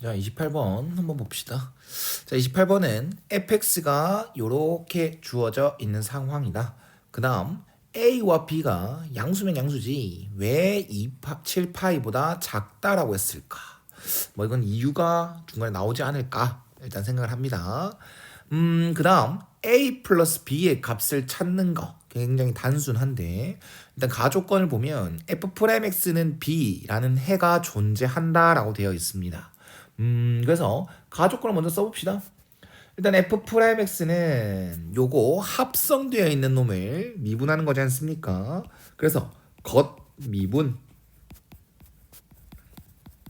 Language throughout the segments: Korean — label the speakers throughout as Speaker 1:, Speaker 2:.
Speaker 1: 자, 28번 한번 봅시다. 자, 28번은 fx가 요렇게 주어져 있는 상황이다. 그 다음 a와 b가 양수면 양수지 왜 7파이보다 작다라고 했을까? 뭐 이건 이유가 중간에 나오지 않을까? 일단 생각을 합니다. 그 다음 a 플러스 b의 값을 찾는 거 굉장히 단순한데 일단 가조건을 보면 f'x는 b라는 해가 존재한다라고 되어 있습니다. 그래서 가조건을 먼저 써봅시다. 일단 f'x는 요거 합성되어 있는 놈을 미분하는 거지 않습니까? 그래서 겉 미분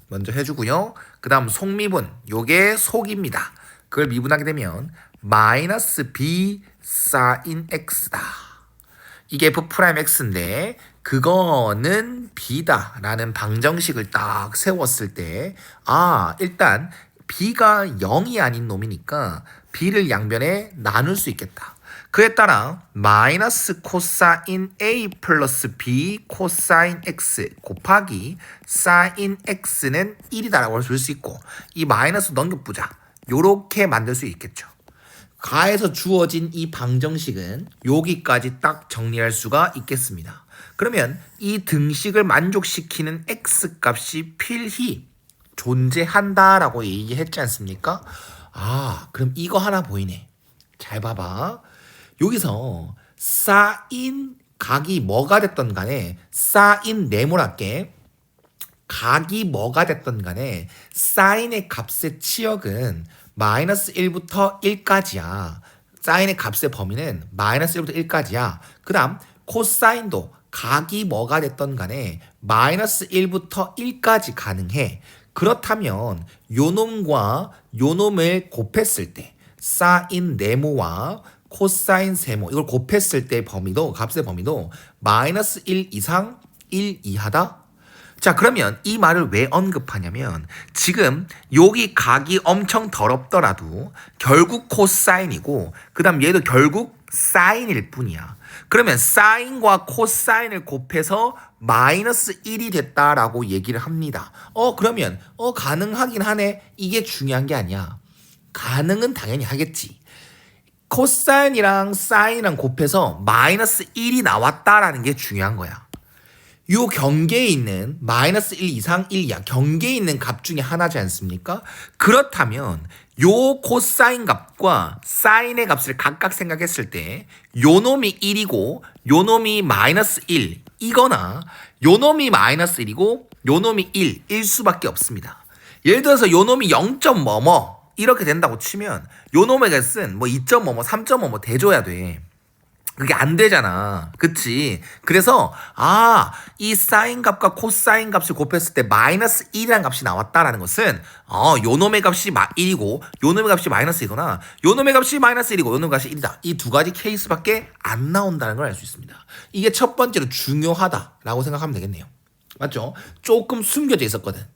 Speaker 1: 먼저 해주고요. 그 다음 속미분 요게 속입니다. 그걸 미분하게 되면 마이너스 b 사인 x다. 이게 f'x인데 그거는 b다 라는 방정식을 딱 세웠을 때 일단 b가 0이 아닌 놈이니까 b를 양변에 나눌 수 있겠다. 그에 따라 마이너스 코사인 a 플러스 b 코사인 x 곱하기 사인 x는 1이다라고 할 수 있고 이 마이너스 넘겨보자. 요렇게 만들 수 있겠죠. 가에서 주어진 이 방정식은 여기까지 딱 정리할 수가 있겠습니다. 그러면 이 등식을 만족시키는 x 값이 필히 존재한다라고 얘기했지 않습니까? 그럼 이거 하나 보이네. 잘 봐봐. 여기서 사인 각이 뭐가 됐던 간에 사인 네모랄게 각이 뭐가 됐던 간에 사인의 값의 치역은 마이너스 1부터 1까지야. 사인의 값의 범위는 마이너스 1부터 1까지야. 그 다음 코사인도 각이 뭐가 됐던 간에 마이너스 1부터 1까지 가능해. 그렇다면 요놈과 요놈을 곱했을 때 사인 네모와 코사인 세모 이걸 곱했을 때 범위도 값의 범위도 마이너스 1 이상 1 이하다. 자, 그러면 이 말을 왜 언급하냐면 지금 여기 각이 엄청 더럽더라도 결국 코사인이고 그 다음 얘도 결국 사인일 뿐이야. 그러면 사인과 코사인을 곱해서 마이너스 1이 됐다라고 얘기를 합니다. 그러면 가능하긴 하네. 이게 중요한 게 아니야. 가능은 당연히 하겠지. 코사인이랑 사인이랑 곱해서 마이너스 1이 나왔다라는 게 중요한 거야. 요 경계에 있는 마이너스 1 이상 1 이하 경계에 있는 값 중에 하나지 않습니까? 그렇다면 요 코사인 값과 사인의 값을 각각 생각했을 때 요 놈이 1이고 요 놈이 마이너스 1 이거나 요 놈이 마이너스 1이고 요 놈이 1일 수밖에 없습니다. 예를 들어서 요 놈이 0. 뭐뭐 이렇게 된다고 치면 요 놈의 값은 뭐 2. 뭐뭐 3. 뭐뭐 대줘야 돼. 그게 안 되잖아. 그치? 그래서 이 사인 값과 코사인 값을 곱했을 때 마이너스 1이라는 값이 나왔다라는 것은 요 놈의 값이 1이고 요 놈의 값이 마이너스 1이거나 요 놈의 값이 마이너스 1이고 요 놈의 값이 1이다. 이 두 가지 케이스밖에 안 나온다는 걸 알 수 있습니다. 이게 첫 번째로 중요하다라고 생각하면 되겠네요. 맞죠? 조금 숨겨져 있었거든.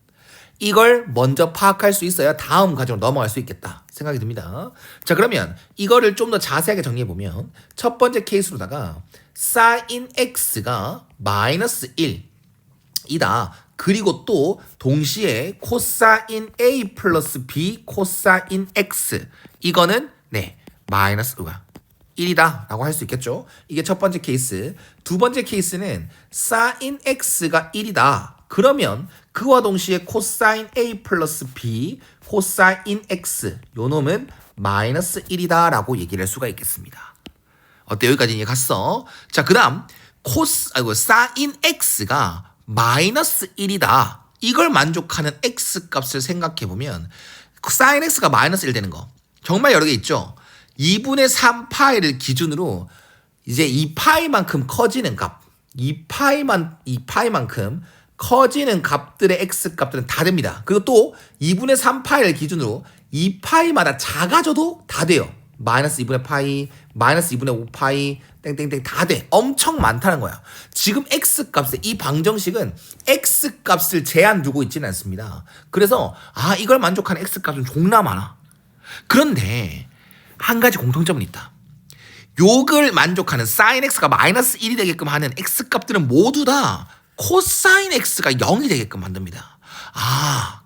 Speaker 1: 이걸 먼저 파악할 수 있어야 다음 과정으로 넘어갈 수 있겠다 생각이 듭니다. 자, 그러면 이거를 좀 더 자세하게 정리해보면 첫 번째 케이스로다가 사인 x가 마이너스 1이다. 그리고 또 동시에 코사인 a 플러스 b 코사인 x 이거는 마이너스 1이다 라고 할 수 있겠죠. 이게 첫 번째 케이스. 두 번째 케이스는 사인 x가 1이다. 그러면 그와 동시에 코사인 a 플러스 b 코사인 x 요 놈은 마이너스 1이다 라고 얘기를 할 수가 있겠습니다. 어때? 여기까지 이해 갔어? 자, 그 다음 사인 x가 마이너스 1이다. 이걸 만족하는 x 값을 생각해보면 사인 x가 마이너스 1 되는 거 정말 여러 개 있죠. 2분의 3파이를 기준으로 이제 2파이만큼 커지는 값 2파이만큼 커지는 값들의 x 값들은 다 됩니다. 그리고 또 2분의 3파이를 기준으로 2파이마다 작아져도 다 돼요. 마이너스 2분의 파이, 마이너스 2분의 5파이, 땡땡땡 다 돼. 엄청 많다는 거야. 지금 x 값에 이 방정식은 x 값을 제한 두고 있지는 않습니다. 그래서 이걸 만족하는 x 값은 존나 많아. 그런데 한 가지 공통점은 있다. 요걸 만족하는 사인 x가 마이너스 1이 되게끔 하는 x 값들은 모두 다 코사인 x가 0이 되게끔 만듭니다.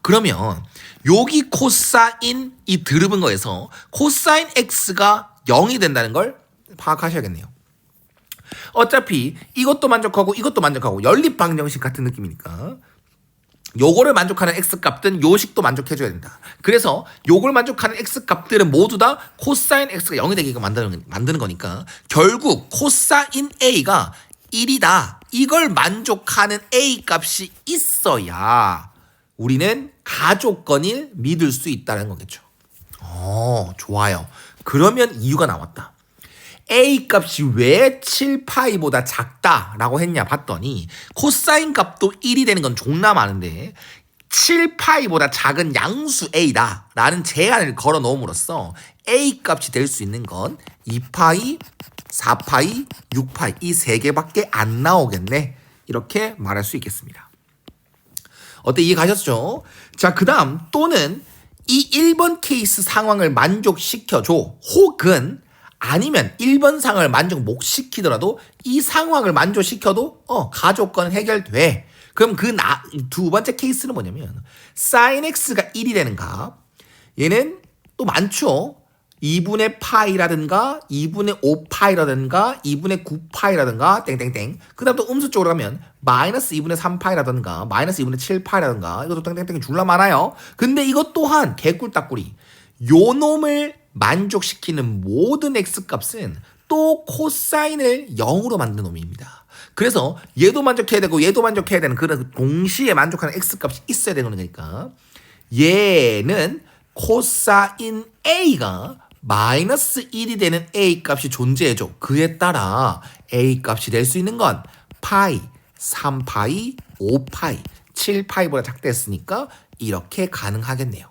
Speaker 1: 그러면 여기 코사인이 들으은 거에서 코사인 x가 0이 된다는 걸 파악하셔야겠네요. 어차피 이것도 만족하고 이것도 만족하고 연립방정식 같은 느낌이니까 요거를 만족하는 x값은 요 식도 만족해줘야 된다. 그래서 요걸 만족하는 x값들은 모두 다 코사인 x가 0이 되게 만드는 거니까 결국 코사인 a가 1이다. 이걸 만족하는 a 값이 있어야 우리는 가조건을 믿을 수 있다는 거겠죠. 좋아요. 그러면 이유가 나왔다. a 값이 왜 7파이보다 작다라고 했냐 봤더니 코사인 값도 1이 되는 건 존나 많은데 7파이보다 작은 양수 a다 라는 제한을 걸어 놓음으로써 a 값이 될 수 있는 건 2파이, 4파이, 6파이 이 세 개밖에 안 나오겠네. 이렇게 말할 수 있겠습니다. 어때? 이해 가셨죠? 자, 그 다음 또는 이 1번 케이스 상황을 만족시켜줘. 혹은 아니면 1번 상황을 만족 못 시키더라도 이 상황을 만족시켜도 가조건 해결돼. 그럼 그 두 번째 케이스는 뭐냐면 sin x가 1이 되는 값. 얘는 또 많죠. 2분의 파이라든가 2분의 5파이라든가 2분의 9파이라든가 땡땡땡. 그 다음 또 음수 쪽으로 가면 마이너스 2분의 3파이라든가 마이너스 2분의 7파이라든가 이것도 땡땡땡 줄라 많아요. 근데 이것 또한 개꿀딱꿀이 요 놈을 만족시키는 모든 x값은 또 코사인을 0으로 만드는 놈입니다. 그래서 얘도 만족해야 되고 얘도 만족해야 되는 그런 동시에 만족하는 x값이 있어야 되는 거니까 얘는 코사인 a가 마이너스 1이 되는 a 값이 존재해줘. 그에 따라 a 값이 될 수 있는 건 파이, 3파이, 5파이, 7파이보다 작다 했으니까 이렇게 가능하겠네요.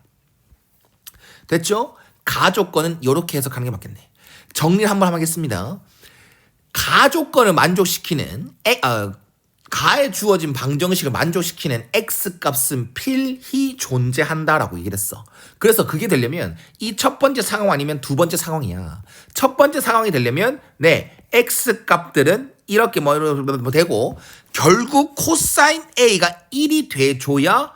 Speaker 1: 됐죠? 가조건은 이렇게 해석하는 게 맞겠네. 정리를 한번 하겠습니다. 가조건을 만족시키는 가에 주어진 방정식을 만족시키는 x값은 필히 존재한다라고 얘기를 했어. 그래서 그게 되려면 이 첫 번째 상황 아니면 두 번째 상황이야. 첫 번째 상황이 되려면 x값들은 이렇게 되고 결국 코사인 a가 1이 돼줘야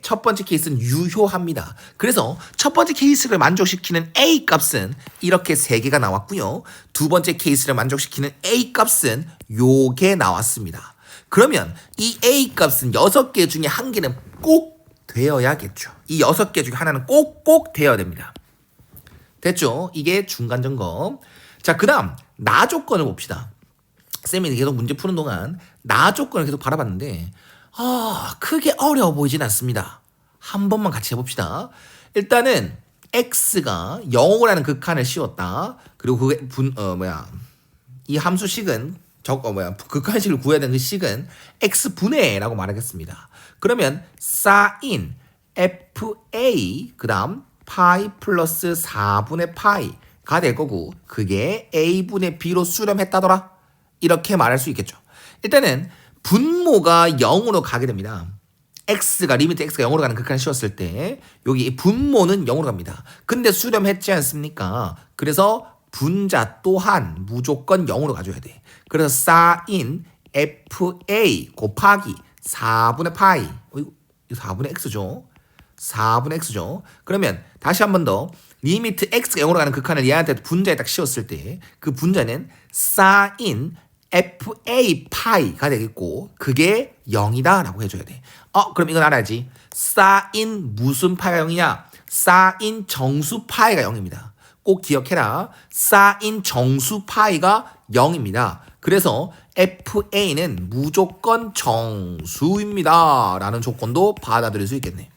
Speaker 1: 첫 번째 케이스는 유효합니다. 그래서 첫 번째 케이스를 만족시키는 a 값은 이렇게 3개가 나왔고요. 두 번째 케이스를 만족시키는 a 값은 요게 나왔습니다. 그러면 이 a 값은 6개 중에 1개는 꼭 되어야겠죠. 이 6개 중에 하나는 꼭 되어야 됩니다. 됐죠? 이게 중간 점검. 자, 그 다음 나 조건을 봅시다. 쌤이 계속 문제 푸는 동안 나 조건을 계속 바라봤는데 크게 어려워 보이진 않습니다. 한 번만 같이 해봅시다. 일단은 x가 0이라는 극한을 씌웠다. 그리고 그게 이 함수식은 극한식을 구해야 되는 그 식은 x분의라고 말하겠습니다. 그러면 sin fa 그 다음 파이 플러스 4분의 파이가 될 거고 그게 a분의 b로 수렴했다더라. 이렇게 말할 수 있겠죠. 일단은 분모가 0으로 가게 됩니다. 리미트 x가 0으로 가는 극한을 씌웠을 때 여기 분모는 0으로 갑니다. 근데 수렴했지 않습니까? 그래서 분자 또한 무조건 0으로 가줘야 돼. 그래서 sin fa 곱하기 4분의 파이 이거 4분의 x죠. 4분의 x죠. 그러면 다시 한 번 더 리미트 x가 0으로 가는 극한을 얘한테 분자에 딱 씌웠을 때 그 분자는 sin fa 파이가 되겠고 그게 0이다 라고 해줘야 돼. 그럼 이건 알아야지. sin 무슨 파이가 0이냐? sin 정수 파이가 0입니다. 꼭 기억해라. sin 정수 파이가 0입니다. 그래서 fa는 무조건 정수입니다 라는 조건도 받아들일 수 있겠네.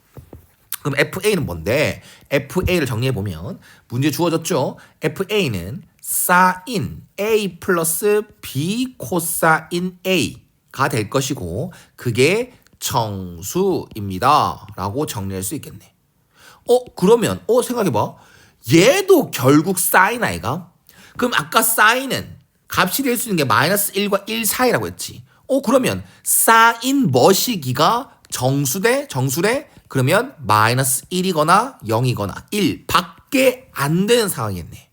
Speaker 1: 그럼 fa는 뭔데? fa를 정리해보면 문제 주어졌죠? fa는 sin a 플러스 b 코사인 a가 될 것이고 그게 정수입니다 라고 정리할 수 있겠네. 그러면 생각해봐. 얘도 결국 sin i가? 그럼 아까 sin은 값이 될 수 있는 게 마이너스 1과 1 사이라고 했지. 그러면 sin 머시기가 정수래? 그러면 마이너스 1이거나 0이거나 1 밖에 안 되는 상황이겠네.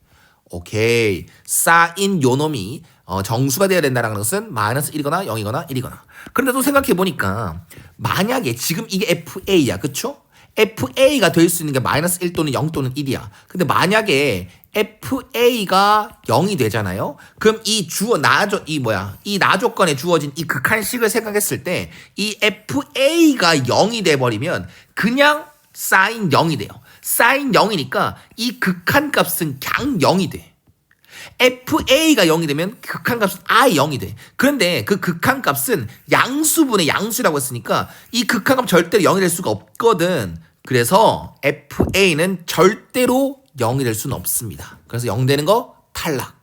Speaker 1: 오케이. sin 요 놈이 정수가 되어야 된다는 것은 마이너스 1이거나 0이거나 1이거나. 그런데 또 생각해보니까 만약에 지금 이게 fa야. 그쵸? FA가 될 수 있는 게 마이너스 1 또는 0 또는 1이야. 근데 만약에 FA가 0이 되잖아요. 그럼 이 나 조건에 주어진 이 극한식을 생각했을 때 이 FA가 0이 돼 버리면 그냥 사인 0이 돼요. 사인 0이니까 이 극한값은 그냥 0이 돼. FA가 0이 되면 극한값은 아예 0이 돼. 그런데 그 극한값은 양수분의 양수라고 했으니까 이 극한값 절대로 0이 될 수가 없거든. 그래서 FA는 절대로 0이 될 수는 없습니다. 그래서 0 되는 거 탈락.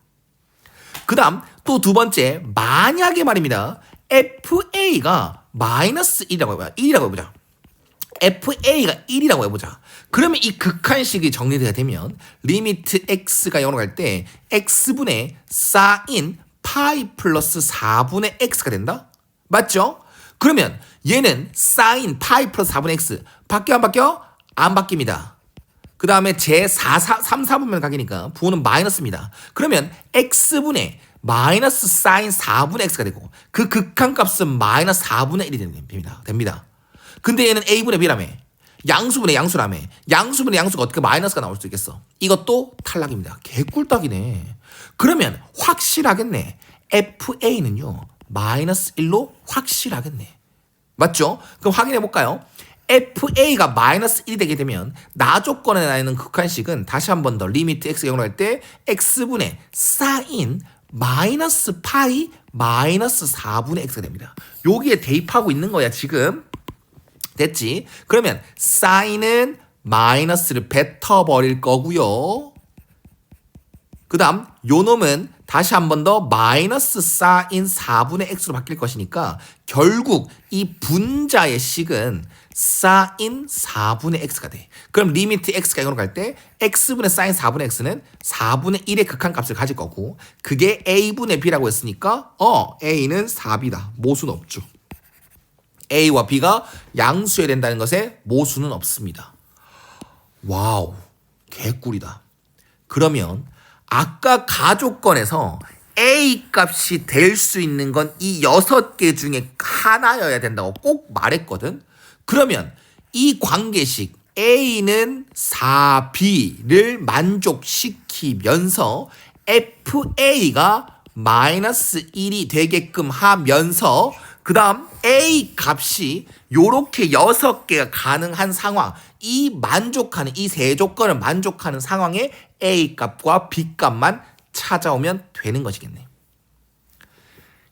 Speaker 1: 그 다음 또 두 번째, 만약에 말입니다. FA가 마이너스 1이라고 해보자. 1이라고 해보자. FA가 1이라고 해보자. 그러면 이 극한식이 정리가 되면 리미트 x가 0으로 갈 때 x분의 사인 파이 플러스 4분의 x가 된다? 맞죠? 그러면 얘는 사인 파이 플러스 4분의 x 바뀌어 안 바뀌어? 안 바뀝니다. 그 다음에 제 3, 4분면 각이니까 부호는 마이너스입니다. 그러면 x분의 마이너스 사인 4분의 x가 되고 그 극한값은 마이너스 4분의 1이 됩니다. 근데 얘는 a분의 b라며. 양수분의 양수라며. 양수분의 양수가 어떻게 마이너스가 나올 수 있겠어? 이것도 탈락입니다. 개꿀딱이네. 그러면 확실하겠네. FA는요. 마이너스 1로 확실하겠네. 맞죠? 그럼 확인해 볼까요? FA가 마이너스 1이 되게 되면 나 조건에 나 있는 극한식은 다시 한 번 더 리미트 x가 0으로 할 때 x분의 사인 마이너스 파이 마이너스 4분의 x가 됩니다. 여기에 대입하고 있는 거야 지금. 됐지? 그러면 사인은 마이너스를 뱉어버릴 거고요. 그 다음 요 놈은 다시 한 번 더 마이너스 사인 4분의 x로 바뀔 것이니까 결국 이 분자의 식은 사인 4분의 x가 돼. 그럼 리미트 x가 0으로 갈 때 x분의 사인 4분의 x는 4분의 1의 극한값을 가질 거고 그게 a분의 b라고 했으니까 a는 4b다. 모수는 없죠. A와 B가 양수해야 된다는 것에 모수는 없습니다. 와우, 개꿀이다. 그러면 아까 가조건에서 A 값이 될 수 있는 건 이 6개 중에 하나여야 된다고 꼭 말했거든. 그러면 이 관계식 A는 4B를 만족시키면서 FA가 마이너스 1이 되게끔 하면서 그 다음 A 값이 요렇게 6개가 가능한 상황, 이 세 조건을 만족하는 상황에 A 값과 B 값만 찾아오면 되는 것이겠네.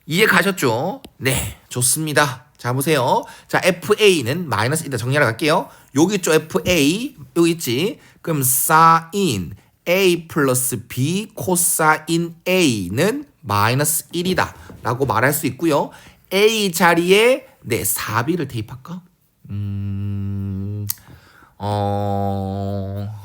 Speaker 1: 이해 가셨죠? 네, 좋습니다. 자, 보세요. 자, FA는 마이너스 1이다. 정리하러 갈게요. 여기 있죠, FA. 여기 있지. 그럼 사인 A 플러스 B 코사인 A는 마이너스 1이다. 라고 말할 수 있고요. A 자리에 4B를 대입할까?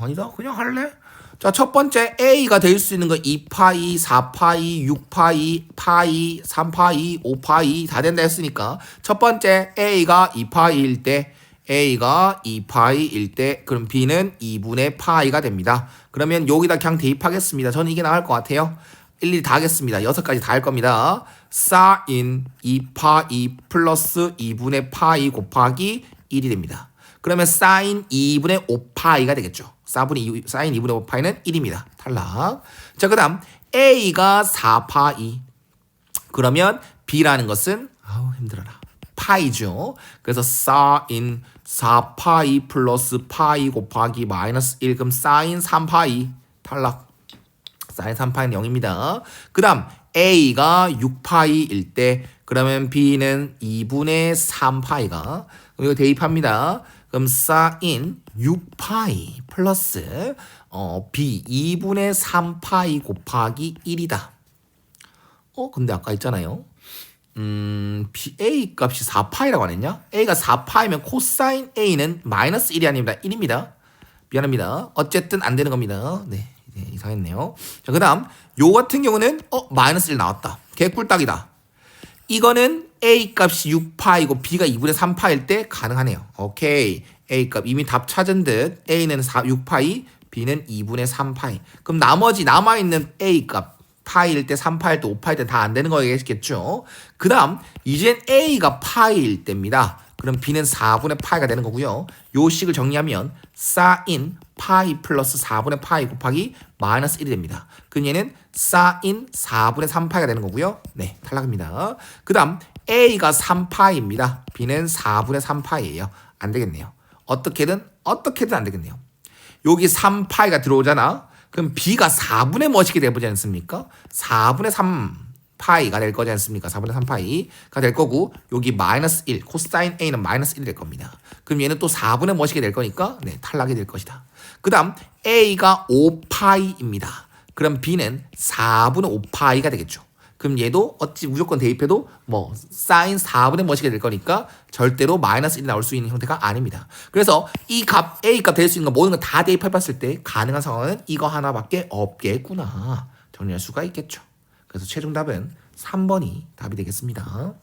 Speaker 1: 아니다. 그냥 할래? 자, 첫 번째 A가 될 수 있는 거 2파이, 4파이, 6파이, 파이, 3파이, 5파이 다 된다 했으니까 첫 번째 A가 2파이일 때 A가 2파이일 때 그럼 B는 2분의 파이가 됩니다. 그러면 여기다 그냥 대입하겠습니다. 저는 이게 나을 것 같아요. 일일이 다 하겠습니다. 6가지 다 할 겁니다. 사인 2파이 플러스 2분의 파이 곱하기 1이 됩니다. 그러면 사인 2분의 5파이가 되겠죠. 사인 2분의 5파이는 1입니다. 탈락. 자, 그 다음 A가 4파이. 그러면 B라는 것은 힘들어라. 파이죠. 그래서 사인 4파이 플러스 파이 곱하기 마이너스 1. 그럼 사인 3파이. 탈락. 사인 3파이는 0입니다. 그 다음 A가 6파이일 때 그러면 B는 2분의 3파이가 이거 대입합니다. 그럼 사인 6파이 플러스 B 2분의 3파이 곱하기 1이다. 근데 아까 있잖아요. A 값이 4파이라고 안 했냐? A가 4파이면 코사인 A는 마이너스 1이 아닙니다. 1입니다. 미안합니다. 어쨌든 안 되는 겁니다. 네, 이상했네요. 자, 그 다음 요 같은 경우는 마이너스 1 나왔다. 개꿀딱이다. 이거는 A 값이 6파이고 B가 2분의 3파일 때 가능하네요. 오케이. A 값 이미 답 찾은 듯 A는 6파이, B는 2분의 3파이. 그럼 나머지 남아있는 A 값 파이일 때 3파일 때 5파일 때 다 안 되는 거겠죠. 그 다음 이젠 A가 파이일 때입니다. 그럼 b는 4분의 파이가 되는 거고요. 요 식을 정리하면 사인 파이 플러스 4분의 파이 곱하기 마이너스 1이 됩니다. 그럼 얘는 사인 4분의 3파이가 되는 거고요. 네, 탈락입니다. 그 다음 a가 3파이입니다. b는 4분의 3파이예요. 안 되겠네요. 어떻게든 안 되겠네요. 여기 3파이가 들어오잖아. 그럼 b가 4분의 뭐시게 되지 않습니까? 4분의 3파이가 될 거지 않습니까? 4분의 3파이가 될 거고 여기 마이너스 1, 코사인 a는 마이너스 1이 될 겁니다. 그럼 얘는 또 4분의 뭐시게 될 거니까 네, 탈락이 될 것이다. 그 다음 a가 5파이입니다. 그럼 b는 4분의 5파이가 되겠죠. 그럼 얘도 어찌 무조건 대입해도 뭐 사인 4분의 뭐시게 될 거니까 절대로 마이너스 1이 나올 수 있는 형태가 아닙니다. 그래서 이 값 A 값 될 수 있는 거 모든 거 다 대입해봤을 때 가능한 상황은 이거 하나밖에 없겠구나 정리할 수가 있겠죠. 그래서 최종 답은 3번이 답이 되겠습니다.